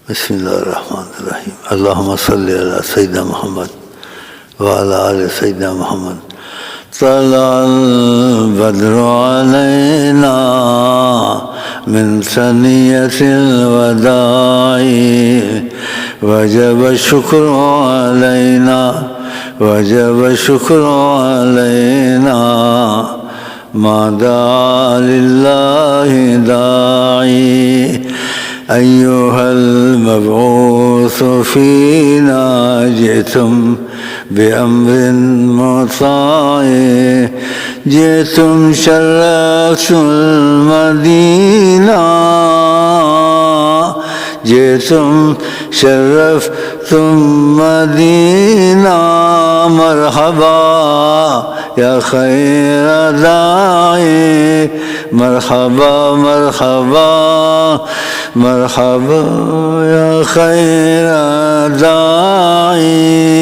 بسم الله الرحمن الرحيم اللهم صل على سيدنا محمد وعلى آل سيدنا محمد طلع البدر علينا من ثنية الوداع وجب الشكر علينا وجب الشكر علينا ما دعا لله داعي أيها المبعوث فينا جئتم بأمر مطاع جئتم شرفتم المدينة جئتم شرفتم مدينة مرحبا يا خير داعي مرحبا مرحبا مرحبا يا خير داعي